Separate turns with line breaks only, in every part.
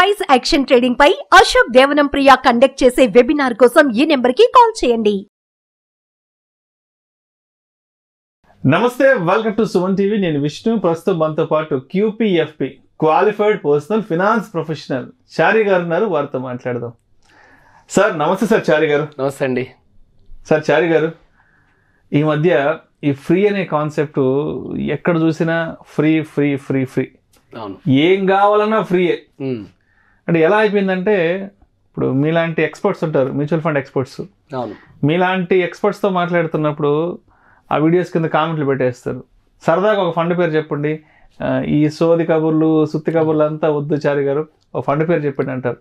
Price action trading పై అశోక్ దేవనం ప్రియ conduct చేసే webinar కోసం ఈ నెంబర్ కి కాల్ చేయండి.
నమస్తే, వెల్కమ్ టు సుమన్ టీవీ. నేను విష్ణు. ప్రస్తుతం మనతో పాటు QPFP qualified personal finance professional Chari గారు ఉన్నారు. వారితో మాట్లాడదాం. సార్ నమస్తే. సార్ చారి గారు.
నమస్తే అండి.
సార్ చారి గారు, ఈ మధ్య ఈ ఫ్రీ అనే కాన్సెప్ట్ ఎక్కడ చూసినా ఫ్రీ ఫ్రీ ఫ్రీ ఫ్రీ,
అవును,
ఏం కావాలన్నా ఫ్రీయే. అంటే ఎలా అయిపోయిందంటే, ఇప్పుడు మీలాంటి ఎక్స్పర్ట్స్ ఉంటారు, మ్యూచువల్ ఫండ్ ఎక్స్పర్ట్స్.
అవును,
మీలాంటి ఎక్స్పర్ట్స్తో మాట్లాడుతున్నప్పుడు ఆ వీడియోస్ కింద కామెంట్లు పెట్టేస్తారు. సరదాగా ఒక ఫండ్ పేరు చెప్పండి, ఈ సోది కబుర్లు సుత్తి కబుర్లు అంతా వద్దు చారి గారు, ఒక ఫండ్ పేరు చెప్పండి అంటారు.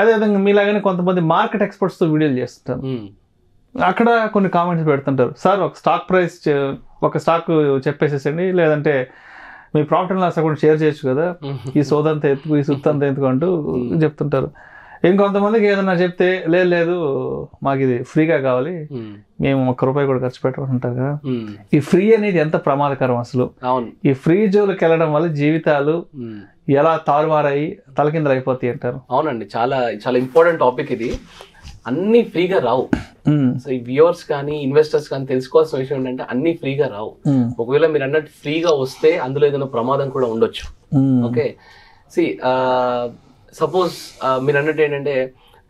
అదేవిధంగా మీలాగానే కొంతమంది మార్కెట్ ఎక్స్పర్ట్స్తో వీడియోలు చేస్తుంటారు. అక్కడ కొన్ని కామెంట్స్ పెడుతుంటారు, సార్ ఒక స్టాక్ ప్రైస్ ఒక స్టాక్ చెప్పేసేసండి, లేదంటే మీ profit and loss account share చేయొచ్చు కదా, ఈ సోదంతా ఎందుకు, ఈ సుత్తంతా ఎందుకు అంటూ చెప్తుంటారు. ఇంకొంతమందికి ఏదన్నా చెప్తే లేదు మాకు ఇది ఫ్రీగా కావాలి, మేము ₹1 కూడా ఖర్చు పెట్టమంటారు కదా. ఈ ఫ్రీ అనేది ఎంత ప్రమాదకరం అసలు. ఈ ఫ్రీ జోలికి వెళ్ళడం వల్ల జీవితాలు ఎలా తారుమారాయి తలకిందలు అయిపోతాయి అంటారు.
అవునండి, చాలా చాలా ఇంపార్టెంట్ టాపిక్ ఇది. అన్ని ఫ్రీగా రావు. సో ఈ వ్యూవర్స్ కానీ ఇన్వెస్టర్స్ కానీ తెలుసుకోవాల్సిన విషయం ఏంటంటే, అన్ని ఫ్రీగా రావు. ఒకవేళ మీరు అన్నట్టు ఫ్రీగా వస్తే అందులో ఏదైనా ప్రమాదం కూడా ఉండొచ్చు. ఓకే, సపోజ్ మీరు అన్నట్టు ఏంటంటే,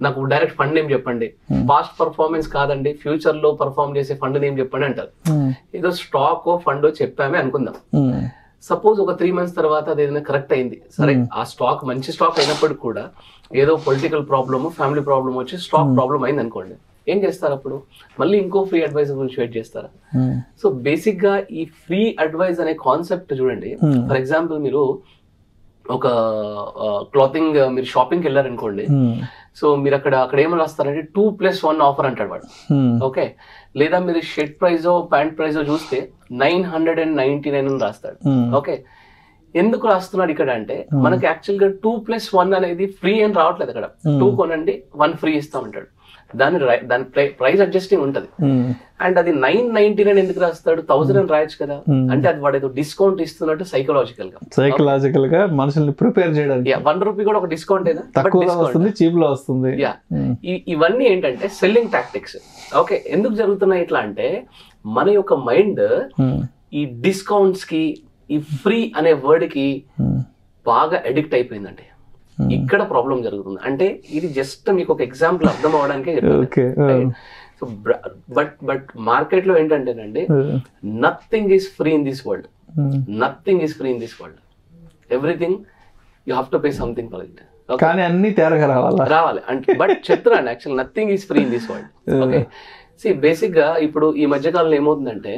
నాకు డైరెక్ట్ ఫండ్ నేమ్ చెప్పండి, పాస్ట్ పర్ఫార్మెన్స్ కాదండి, ఫ్యూచర్ లో పర్ఫార్మ్ చేసే ఫండ్ నేమ్ చెప్పండి అంటారు. ఏదో స్టాక్ ఫండ్ చెప్పామే అనుకుందాం. సపోజ్ ఒక 3 months తర్వాత అది ఏదైనా కరెక్ట్ అయింది, సరే ఆ స్టాక్ మంచి స్టాక్ అయినప్పటికీ కూడా ఏదో పొలిటికల్ ప్రాబ్లమ్, ఫ్యామిలీ ప్రాబ్లమ్ వచ్చి స్టాక్ ప్రాబ్లమ్ అయింది అనుకోండి, ఏం చేస్తారు అప్పుడు? మళ్ళీ ఇంకో ఫ్రీ అడ్వైస్ గురించి వెయిట్ చేస్తారా? సో బేసిక్ గా ఈ ఫ్రీ అడ్వైస్ అనే కాన్సెప్ట్ చూడండి. ఫర్ ఎగ్జాంపుల్, మీరు ఒక క్లాతింగ్ మీరు షాపింగ్కి వెళ్ళారనుకోండి, సో మీరు అక్కడ ఏమని రాస్తారంటే 2+1 ఆఫర్ అంటాడు వాడు. ఓకే, లేదా మీరు షర్ట్ ప్రైజో ప్యాంట్ ప్రైజో చూస్తే 999 అని రాస్తాడు. ఓకే, ఎందుకు రాస్తున్నాడు ఇక్కడ అంటే, మనకి యాక్చువల్ గా 2+1 అనేది ఫ్రీ అని రావట్లేదు. అక్కడ 2 కొనండి 1 ఫ్రీ ఇస్తామంటాడు. దాని ప్రైస్ అడ్జస్టింగ్ ఉంటది. అండ్ అది 999 ఎందుకు రాస్తాడు? 1000 అని రాయొచ్చు కదా. అంటే అది వాడు ఏదో డిస్కౌంట్ ఇస్తున్నట్టు సైకలాజికల్ గా మనుషుల్ని ప్రిపేర్ చేయడానికి. ₹1 కూడా ఒక డిస్కౌంట్
వస్తుంది.
ఇవన్నీ ఏంటంటే సెల్లింగ్ టాక్టిక్స్. ఓకే, ఎందుకు జరుగుతున్నాయి ఇట్లా అంటే, మన యొక్క మైండ్ ఈ డిస్కౌంట్స్ కి, ఈ ఫ్రీ అనే వర్డ్ కి బాగా అడిక్ట్ అయిపోయిందండి. ఇక్కడ ప్రాబ్లం జరుగుతుంది. అంటే ఇది జస్ట్ మీకు ఒక ఎగ్జాంపుల్ అర్థం అవడానికే చెప్పాను. సో బట్ మార్కెట్ లో ఏంటంటేనండి, nothing is free in this world. Nothing is free in this world. Everything you have to pay something for it.
కానీ అన్ని తేరగా
రావాలి అంటే, బట్ చెప్తున్నాను actual nothing is free in this world. Okay, basic గా ఇప్పుడు ఈ మధ్యకాలంలో ఏమవుతుందంటే,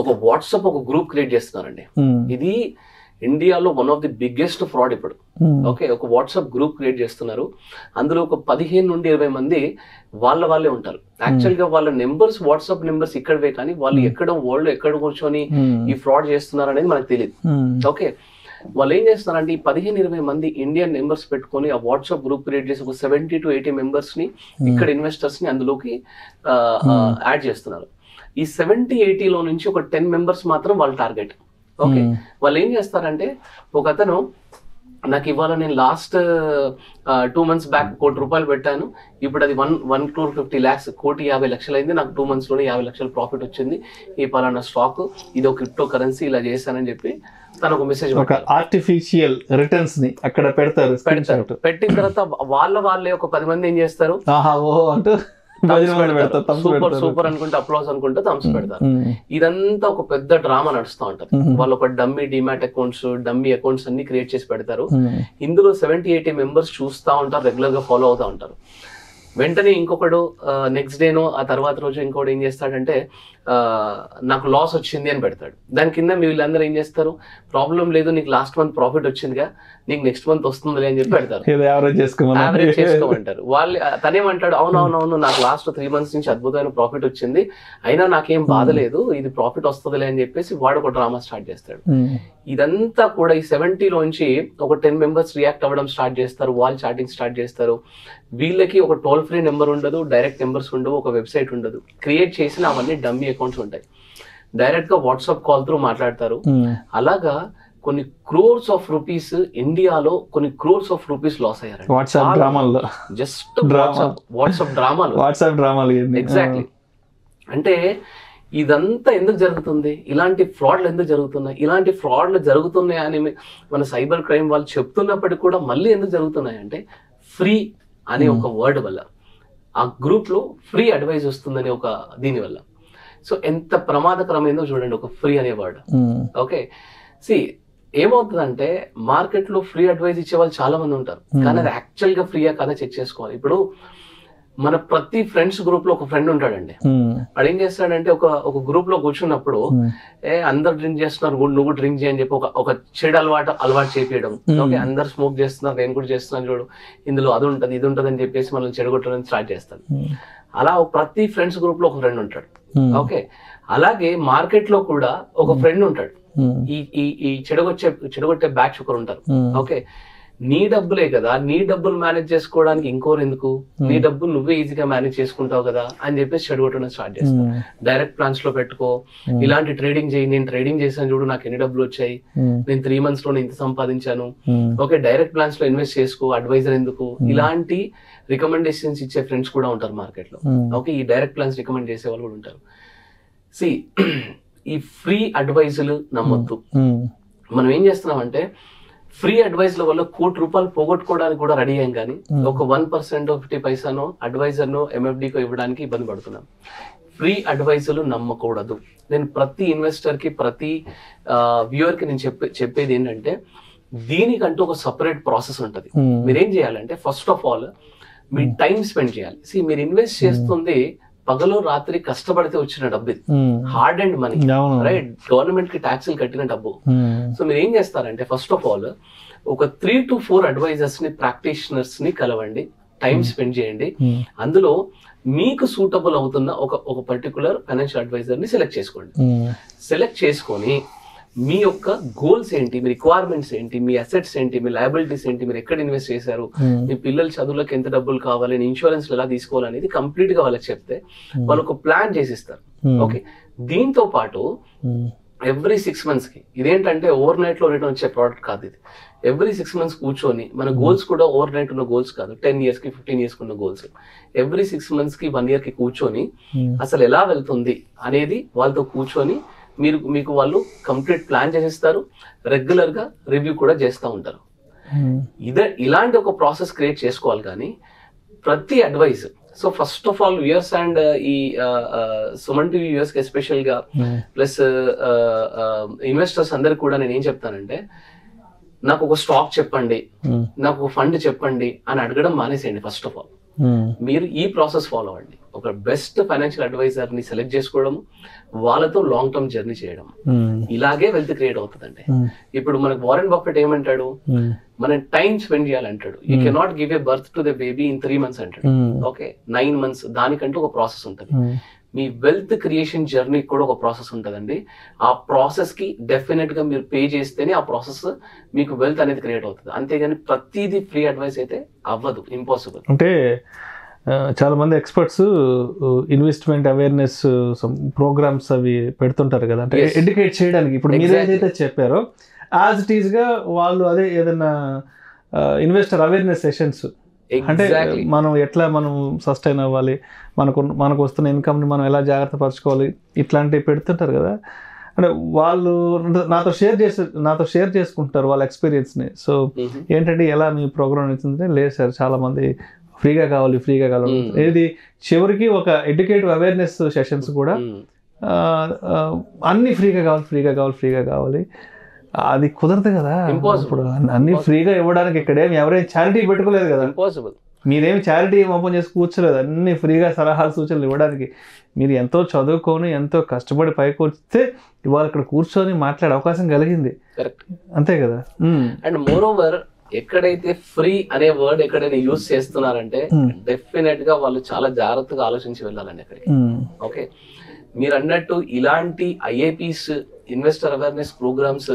ఒక వాట్సాప్ ఒక గ్రూప్ క్రియేట్ చేస్తున్నారండి. ఇది ఇండియాలో one of the biggest fraud ఇప్పుడు. ఓకే, ఒక వాట్సాప్ గ్రూప్ క్రియేట్ చేస్తున్నారు. అందులో ఒక 15 నుండి 20 మంది వాళ్ళే ఉంటారు. యాక్చువల్ గా వాళ్ళ నెంబర్స్, వాట్సాప్ నెంబర్స్ ఇక్కడవే, కానీ వాళ్ళు వరల్డ్ ఎక్కడ కూర్చొని ఈ ఫ్రాడ్ చేస్తున్నారు అనేది మనకు తెలియదు. ఓకే, వాళ్ళు ఏం చేస్తున్నారంటే, ఈ 15-20 మంది ఇండియన్ నెంబర్స్ పెట్టుకొని ఆ వాట్సాప్ గ్రూప్ క్రియేట్ చేసి ఒక 70 to 80 మెంబర్స్ ని, ఇక్కడ ఇన్వెస్టర్స్ ని అందులోకి యాడ్ చేస్తున్నారు. ఈ 70-80 లో నుంచి ఒక 10 మెంబర్స్ మాత్రం వాళ్ళ టార్గెట్. ఓకే, వాళ్ళు ఏం చేస్తారంటే, ఒక అతను నాకు ఇవాళ నేను లాస్ట్ 2 months బ్యాక్ ₹1,00,00,000 పెట్టాను, ఇప్పుడు అది 1,50 lakhs, 1,50,00,000 అయింది, నాకు 2 months లోనే 50 లక్షలు ప్రాఫిట్ వచ్చింది, ఈ పలానా స్టాక్, ఇది ఒక క్రిప్టో కరెన్సీ, ఇలా చేశానని చెప్పి తను ఒక మెసేజ్,
ఆర్టిఫిషియల్ రిటర్న్స్ ని అక్కడ పెడతారు.
పెట్టిన తర్వాత వాళ్ళే ఒక 10 మంది ఏం చేస్తారు, సూపర్ అనుకుంటే, అప్లాస్ అనుకుంటే థమ్స్ పెడతారు. ఇదంతా ఒక పెద్ద డ్రామా నడుస్తూ ఉంటది. వాళ్ళు ఒక dummy demat accounts, dummy accounts అన్ని క్రియేట్ చేసి పెడతారు. ఇందులో 70-80 మెంబర్స్ చూస్తూ ఉంటారు, రెగ్యులర్ గా ఫాలో అవుతూ ఉంటారు. వెంటనే ఇంకొకడు నెక్స్ట్ డేనో ఆ తర్వాత రోజు ఇంకోటి ఏం చేస్తాడంటే, నాకు లాస్ వచ్చింది అని పెడతాడు. దాని కింద వీళ్ళందరూ ఏం చేస్తారు, ప్రాబ్లం లేదు, నీకు లాస్ట్ మంత్ ప్రాఫిట్ వచ్చిందిగా, నీకు నెక్స్ట్ మంత్ వస్తుంది అని చెప్పి పెడతారు. యావరేజ్ చేసుకోమంటారు. వాళ్ళు తనేమంటాడు, అవునవునవును, నాకు లాస్ట్ 3 months నుంచి అద్భుతమైన ప్రాఫిట్ వచ్చింది, అయినా నాకేం బాధ లేదు, ఇది ప్రాఫిట్ వస్తుందిలే అని చెప్పేసి వాడు ఒక డ్రామా స్టార్ట్ చేస్తాడు. ఇదంతా కూడా ఈ 70లోంచి ఒక 10 మెంబర్స్ రియాక్ట్ అవ్వడం స్టార్ట్ చేస్తారు, వాళ్ళు చాటింగ్ స్టార్ట్ చేస్తారు. వీళ్ళకి ఒక టోల్ ఫ్రీ నెంబర్ ఉండదు, డైరెక్ట్ నెంబర్స్ ఉండవు, ఒక వెబ్సైట్ ఉండదు. క్రియేట్ చేసిన అవన్నీ డమ్మీ అకౌంట్స్ ఉంటాయి. డైరెక్ట్ గా వాట్సాప్ కాల్ త్రూ మాట్లాడతారు. అలాగా కొన్ని క్రోర్స్ ఆఫ్ రూపీస్ ఇండియాలో కొన్ని క్రోర్స్ ఆఫ్ రూపీస్ లాస్ అయ్యారు
వాట్సాప్ డ్రామాల్లో,
జస్ట్ వాట్సాప్ డ్రామాలు ఎగ్జాక్ట్లీ. అంటే ఇదంతా ఎందుకు జరుగుతుంది, ఇలాంటి ఫ్రాడ్లు ఎందుకు జరుగుతున్నాయి, ఇలాంటి ఫ్రాడ్లు జరుగుతున్నాయి అని మన సైబర్ క్రైమ్ వాళ్ళు చెప్తున్నప్పటికీ కూడా మళ్ళీ ఎందుకు జరుగుతున్నాయి అంటే ఫ్రీ అనే ఒక వర్డ్ వల్ల, ఆ గ్రూప్ లో ఫ్రీ అడ్వైస్ వస్తుందని ఒక దీని వల్ల. సో ఎంత ప్రమాదకరమైందో చూడండి ఒక ఫ్రీ అనే వర్డ్. ఓకే, ఏమవుతుందంటే మార్కెట్ లో ఫ్రీ అడ్వైస్ ఇచ్చే వాళ్ళు చాలా మంది ఉంటారు, కానీ అది యాక్చువల్ గా ఫ్రీయా కదా చెక్ చేసుకోవాలి. ఇప్పుడు మన ప్రతి ఫ్రెండ్స్ గ్రూప్ లో ఒక ఫ్రెండ్ ఉంటాడండి, వాడు ఏం చేస్తాడంటే ఒక గ్రూప్ లో కూర్చున్నప్పుడు అందరు డ్రింక్ చేస్తున్నారు నువ్వు డ్రింక్ చేయని చెప్పి ఒక చెడు అలవాటు చేపించడం. ఓకే, అందరు స్మోక్ చేస్తున్నారు నేను కూడా చేస్తున్నాను చూడు, ఇందులో అది ఉంటది ఇది ఉంటది అని చెప్పేసి మనం చెడగొట్టడం స్టార్ట్ చేస్తాడు. అలా ప్రతి ఫ్రెండ్స్ గ్రూప్ లో ఒక ఫ్రెండ్ ఉంటాడు. ఓకే, అలాగే మార్కెట్ లో కూడా ఒక ఫ్రెండ్ ఉంటాడు, ఈ చెడగొట్టే బ్యాచ్ ఒకరు ఉంటారు. ఓకే, నీ డబ్బులే కదా, నీ డబ్బులు మేనేజ్ చేసుకోవడానికి ఇంకోరు ఎందుకు, నీ డబ్బులు నువ్వే ఈజీగా మేనేజ్ చేసుకుంటావు కదా అని చెప్పేసి చెడగొట్టడం స్టార్ట్ చేస్తాను. డైరెక్ట్ ప్లాన్స్ లో పెట్టుకో, ఇలాంటి ట్రేడింగ్ చేయి, నేను ట్రేడింగ్ చేశాను చూడు నాకు ఎన్ని డబ్బులు వచ్చాయి, నేను 3 months లో ఇంత సంపాదించాను. ఓకే, డైరెక్ట్ ప్లాన్స్ లో ఇన్వెస్ట్ చేసుకో, అడ్వైజర్ ఎందుకు, ఇలాంటి రికమెండేషన్స్ ఇచ్చే ఫ్రెండ్స్ కూడా ఉంటారు మార్కెట్ లో. ఓకే, ఈ డైరెక్ట్ ప్లాన్స్ రికమెండ్ చేసే వాళ్ళు కూడా ఉంటారు. ఈ ఫ్రీ అడ్వైజులు నమ్మొద్దు. మనం ఏం చేస్తున్నామంటే ఫ్రీ అడ్వైస్ లో వల్ల ₹1 కోటి పోగొట్టుకోవడానికి కూడా రెడీ అయ్యాం, కానీ ఒక 1% 50 పైసానో అడ్వైజర్ నో MFDకో ఇవ్వడానికి ఇబ్బంది పడుతున్నాం. ఫ్రీ అడ్వైజులు నమ్మకూడదు. నేను ప్రతి ఇన్వెస్టర్ కి ప్రతి వ్యూవర్ కి నేను చెప్పేది ఏంటంటే దీనికంటూ ఒక సపరేట్ ప్రాసెస్ ఉంటుంది. మీరేం చేయాలంటే first of all me time spend చేయాలి. మీరు ఇన్వెస్ట్ చేస్తుంది పగలు రాత్రి కష్టపడితే వచ్చిన డబ్బు, ఇది hard and money, right? Government కి ట్యాక్సులు కట్టిన డబ్బు. సో మీరు ఏం చేస్తారంటే ఫస్ట్ ఆఫ్ ఆల్ ఒక 3 to 4 అడ్వైజర్స్ ని, ప్రాక్టీషనర్స్ ని కలవండి, టైం స్పెండ్ చేయండి. అందులో మీకు సూటబుల్ అవుతున్న ఒక పర్టికులర్ ఫైనాన్షియల్ అడ్వైజర్ ని సెలెక్ట్ చేసుకోండి. సెలెక్ట్ చేసుకొని మీ యొక్క గోల్స్ ఏంటి, మీ రిక్వైర్మెంట్స్ ఏంటి, మీ అసెట్స్ ఏంటి, మీ లయబిలిటీస్ ఏంటి, మీరు ఎక్కడ ఇన్వెస్ట్ చేశారు, మీ పిల్లల చదువులకు ఎంత డబ్బులు కావాలి, ఇన్సూరెన్స్ ఎలా తీసుకోవాలనేది కంప్లీట్ గా వాళ్ళకి చెప్తే వాళ్ళు ఒక ప్లాన్ చేసిస్తారు. ఓకే, దీంతో పాటు ఎవ్రీ 6 months కి, ఇదేంటంటే ఓవర్ నైట్ లో రిటర్న్ వచ్చే ప్రోడక్ట్ కాదు ఇది. ఎవ్రీ 6 months కూర్చొని, మన గోల్స్ కూడా ఓవర్ నైట్ ఉన్న గోల్స్ కాదు, 10 years కి 15 years కి ఉన్న గోల్స్. ఎవ్రీ 6 months కి 1 year కి కూర్చొని అసలు ఎలా వెళ్తుంది అనేది వాళ్ళతో కూర్చొని మీకు వాళ్ళు కంప్లీట్ ప్లాన్ చేసిస్తారు, రెగ్యులర్ గా రివ్యూ కూడా చేస్తూ ఉంటారు. ఇలాంటి ఒక ప్రాసెస్ క్రియేట్ చేసుకోవాలి. కానీ ప్రతి advice, so first of all viewers and ఈ సుమన్ టీవీ వ్యూయర్స్ కి ఎస్పెషల్ గా ప్లస్ ఇన్వెస్టర్స్ అందరికి కూడా నేను ఏం చెప్తానంటే నాకు ఒక స్టాక్ చెప్పండి, నాకు ఒక ఫండ్ చెప్పండి అని అడగడం మానేసేయండి. ఫస్ట్ ఆఫ్ ఆల్ మీరు ఈ ప్రాసెస్ ఫాలో అవ్వండి. ఒక బెస్ట్ ఫైనాన్షియల్ అడ్వైజర్ ని సెలెక్ట్ చేసుకోవడం, వాళ్ళతో లాంగ్ టర్మ్ జర్నీ చేయడం, ఇలాగే వెల్త్ క్రియేట్ అవుతుందండి. ఇప్పుడు మనకు వారెన్ బఫెట్ ఏమంటాడు, మనం టైం స్పెండ్ చేయాలంటాడు. You cannot give a birth to the baby in 3 months అంటాడు. ఓకే, 9 months, దానికంటూ ఒక ప్రాసెస్ ఉంటుంది. మీ వెల్త్ క్రియేషన్ జర్నీ కూడా ఒక ప్రాసెస్ ఉంటుందండి. ఆ ప్రాసెస్ కి డెఫినెట్ గా మీరు పే చేస్తేనే ఆ ప్రాసెస్ మీకు వెల్త్ అనేది క్రియేట్ అవుతుంది. అంతేగాని ప్రతిదీ ఫ్రీ అడ్వైస్ అయితే అవ్వదు, ఇంపాసిబుల్.
అంటే చాలా మంది ఎక్స్పర్ట్స్ ఇన్వెస్ట్మెంట్ అవేర్నెస్ ప్రోగ్రామ్స్ అవి పెడుతుంటారు కదా, అంటే ఎడ్యుకేట్ చేయడానికి. ఇప్పుడు మీరు ఏదైతే చెప్పారో యాజ్ ఇట్ ఈస్ గా వాళ్ళు అదే ఏదైనా ఇన్వెస్టర్ అవేర్నెస్ సెషన్స్, అంటే మనం ఎట్లా మనం సస్టైన్ అవ్వాలి, మనకు వస్తున్న ఇన్కమ్ని మనం ఎలా జాగ్రత్త పరచుకోవాలి, ఇట్లాంటివి పెడుతుంటారు కదా. అంటే వాళ్ళు నాతో షేర్ చేసుకుంటారు వాళ్ళ ఎక్స్పీరియన్స్ని. సో ఏంటంటే ఎలా మీ ప్రోగ్రామ్ నచ్చిందంటే, లేదు సార్ చాలా మంది ఫ్రీగా కావాలి ఏది చివరికి ఒక ఎడ్యుకేటివ్ అవేర్నెస్ సెషన్స్ కూడా అన్ని ఫ్రీగా కావాలి అది కుదరదు కదా. ఇప్పుడు అన్ని ఫ్రీగా ఇవ్వడానికి ఇక్కడేమి ఎవరైనా చారిటీ పెట్టుకోలేదు కదా, మీరేమి చారిటీ ఓపెన్ చేసి కూర్చోలేదు. అన్ని ఫ్రీగా సలహాలు సూచనలు ఇవ్వడానికి మీరు ఎంతో చదువుకొని ఎంతో కష్టపడి పైకి వస్తే ఇవాళ ఇక్కడ కూర్చొని మాట్లాడే అవకాశం కలిగింది. అంతే కదా.
అండ్ మోర్ ఓవర్ ఎక్కడైతే ఫ్రీ అనే వర్డ్ ఎక్కడైనా యూజ్ చేస్తున్నారంటే డెఫినెట్ గా వాళ్ళు చాలా జాగ్రత్తగా ఆలోచించి వెళ్ళాలండి అక్కడికి. ఓకే, మీరు అన్నట్టు ఇలాంటి IAPs, ఇన్వెస్టర్ అవేర్నెస్ ప్రోగ్రామ్స్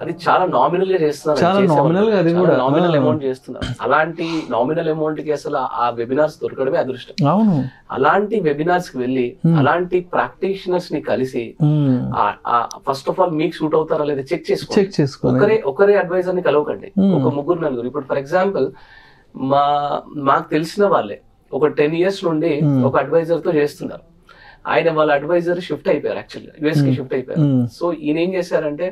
అది చాలా నామినల్ గా చేస్తున్నారు,
చాలా nominal గా అది కూడా.
నామినల్ అమౌంట్ చేస్తున్నారు. అలాంటి నామినల్ అమౌంట్ కి అసలు ఆ వెబినార్స్ దొరకడమే అదృష్టం.
అవును,
అలాంటి వెబినార్స్ కి వెళ్ళి అలాంటి ప్రాక్టీషనర్స్ ని కలిసి ఫస్ట్ ఆఫ్ ఆల్ మీకు సూట్ అవుతారా లేదా చెక్ చేసుకోండి. ఒకరే అడ్వైజర్ ని కలవకండి, ఒక ముగ్గురు నలుగురు. ఇప్పుడు ఫర్ ఎగ్జాంపుల్ మాకు తెలిసిన వాళ్ళే ఒక 10 years నుండి ఒక అడ్వైజర్ తో చేస్తున్నారు. ఆయన వాళ్ళ అడ్వైజర్ షిఫ్ట్ అయిపోయారు, యాక్చువల్గా యుఎస్ కి షిఫ్ట్ అయిపోయారు. సో ఈయన ఏం చేశారంటే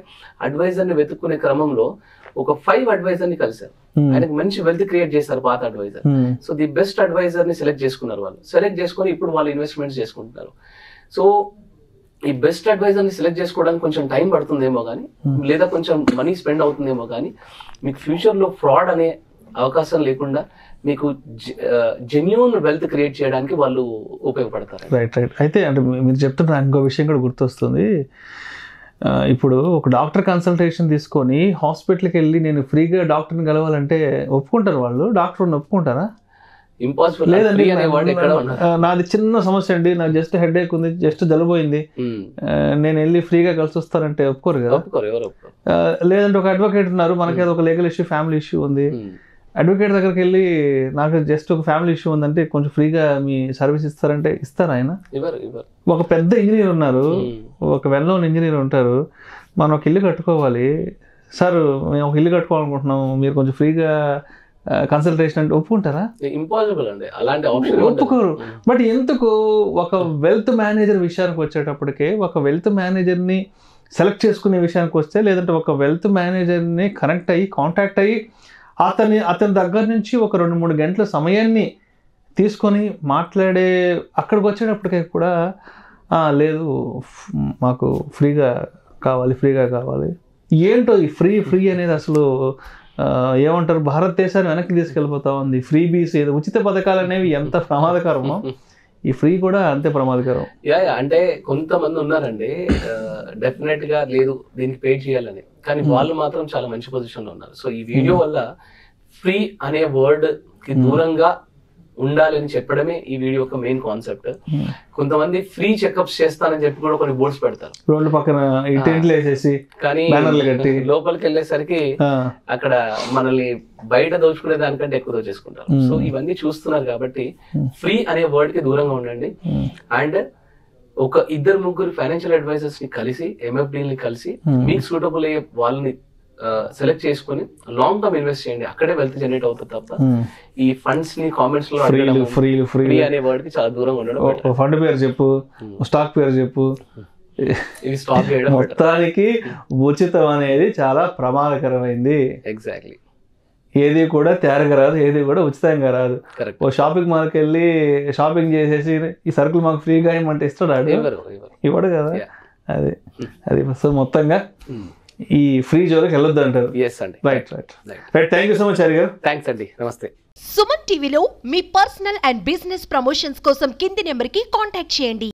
అడ్వైజర్ ని వెతుక్కునే క్రమంలో ఒక 5 అడ్వైజర్ ని కలిశారు. ఆయనకు మంచి వెల్త్ క్రియేట్ చేశారు పాత advisor. So the best advisor ని సెలెక్ట్ చేసుకున్నారు. వాళ్ళు సెలెక్ట్ చేసుకుని ఇప్పుడు వాళ్ళు ఇన్వెస్ట్మెంట్స్ చేసుకుంటున్నారు. సో ఈ బెస్ట్ అడ్వైజర్ ని సెలెక్ట్ చేసుకోవడానికి కొంచెం టైం పడుతుందేమో కానీ, లేదా కొంచెం మనీ స్పెండ్ అవుతుందేమో కానీ, మీకు ఫ్యూచర్ లో ఫ్రాడ్ అనే అవకాశం లేకుండా మీకు జెన్యూన్ వెల్త్ క్రియేట్ చేయడానికి వాళ్ళు ఉపయోగపడతారు.
రైట్. అయితే అంటే మీరు చెప్తున్న ఇంకో విషయం కూడా గుర్తొస్తుంది. ఇప్పుడు ఒక డాక్టర్ కన్సల్టేషన్ తీసుకొని హాస్పిటల్కి వెళ్ళి నేను ఫ్రీగా డాక్టర్ని కలవాలంటే ఒప్పుకుంటారు వాళ్ళు? డాక్టర్ ఒప్పుకుంటారా?
ఇంపాసిబుల్.
లేదండి, నాది చిన్న సమస్య అండి, నాకు జస్ట్ హెడేక్ ఉంది, జస్ట్ జలుబోయింది, నేను వెళ్ళి ఫ్రీగా కలిసి వస్తానంటే ఒప్పుకోరు కదా. లేదంటే ఒక అడ్వకేట్ ఉన్నారు, మనకి ఒక లీగల్ ఇష్యూ, ఫ్యామిలీ ఇష్యూ ఉంది, అడ్వకేట్ దగ్గరికి వెళ్ళి నాకు జస్ట్ ఒక ఫ్యామిలీ ఇష్యూ ఉందంటే కొంచెం ఫ్రీగా మీ సర్వీస్ ఇస్తారంటే ఇస్తారా ఆయన? ఒక పెద్ద ఇంజనీర్ ఉన్నారు, ఒక వెల్ నోన్ ఇంజనీర్ ఉంటారు, మనం ఒక ఇల్లు కట్టుకోవాలి సార్, మేము ఒక ఇల్లు కట్టుకోవాలనుకుంటున్నాం, మీరు కొంచెం ఫ్రీగా కన్సల్టేషన్ అంటే ఒప్పుకుంటారా?
ఇంపాసిబుల్ అండి, అలాంటి ఆప్షన్
ఒప్పుకోరు. బట్ ఎందుకు ఒక వెల్త్ మేనేజర్ విషయానికి వచ్చేటప్పటికే, ఒక వెల్త్ మేనేజర్ని సెలెక్ట్ చేసుకునే విషయానికి వస్తే, లేదంటే ఒక వెల్త్ మేనేజర్ని కనెక్ట్ అయ్యి కాంటాక్ట్ అయ్యి అతని దగ్గర నుంచి ఒక 2-3 గంటల సమయాన్ని తీసుకొని మాట్లాడే అక్కడికి వచ్చేటప్పటికే కూడా లేదు మాకు ఫ్రీగా కావాలి. ఏంటో ఈ ఫ్రీ అనేది అసలు ఏమంటారు, భారతదేశాన్ని వెనక్కి తీసుకెళ్ళిపోతా ఉంది. ఫ్రీ బీస్, ఉచిత పథకాలు అనేవి ఎంత ప్రమాదకరమో ఈ ఫ్రీ కూడా అంతే ప్రమాదకరం.
అంటే కొంతమంది ఉన్నారండి డెఫినెట్ గా లేదు దీనికి పే చేయాలని, కానీ వాళ్ళు మాత్రం చాలా మంచి పొజిషన్ లో ఉన్నారు. సో ఈ వీడియో వల్ల ఫ్రీ అనే వర్డ్ కి దూరంగా ఉండాలని చెప్పడమే ఈ వీడియో యొక్క మెయిన్ కాన్సెప్ట్. కొంతమంది ఫ్రీ చెకప్స్ చేస్తానని చెప్పి కూడా కొన్ని బోర్డ్స్ పెడతారు
రోడ్ల పక్కన,
కానీ లోపలికి వెళ్ళేసరికి అక్కడ మనల్ని బయట దోచుకునే దానికంటే ఎక్కువ దోచేసుకుంటారు. సో ఇవన్నీ చూస్తున్నారు కాబట్టి ఫ్రీ అనే వర్డ్ కి దూరంగా ఉండండి. అండ్ ఒక 2-3 ఫైనాన్షియల్ అడ్వైజర్స్ ని కలిసి, ఎంఎఫ్డీని కలిసి మీకు సూటబుల్ అయ్యే వాళ్ళని సెలెక్ట్ చేసుకుని లాంగ్ టర్మ్ ఇన్వెస్ట్ చేయండి. అక్కడే వెల్త్ జనరేట్ అవుతుంది తప్ప ఈ ఫండ్స్ ని కామెంట్స్ లో ఫ్రీ అనే వర్డ్ కి చాలా దూరంగా ఉండడం.
ఫండ్ పేరు చెప్పు, స్టాక్ పేరు చెప్పు,
ఇవి స్టాక్ చేయడం.
మొత్తానికి ఉచితం అనేది చాలా ప్రమాదకరమైంది.
ఎగ్జాక్ట్లీ.
ఏది కూడా తేరగా రాదు, ఏది కూడా ఉచితంగా రాదు. ఓ షాపింగ్ మాల్కి వెళ్ళి షాపింగ్ చేసేసి ఈ సరుకులు మాకు ఫ్రీగా ఇవ్వమంటే ఇస్తాడు? ఇవ్వడు కదా. అది సో మొత్తంగా ఈ ఫ్రీ జోలికి వెళ్ళొద్దు అంటారు. Right. Thank you so much Hari గారు.
థ్యాంక్స్ అండి, నమస్తే.
సుమన్ టీవీలో మీ పర్సనల్ అండ్ బిజినెస్ ప్రమోషన్స్ కోసం కింది నెంబర్కి కాంటాక్ట్ చేయండి.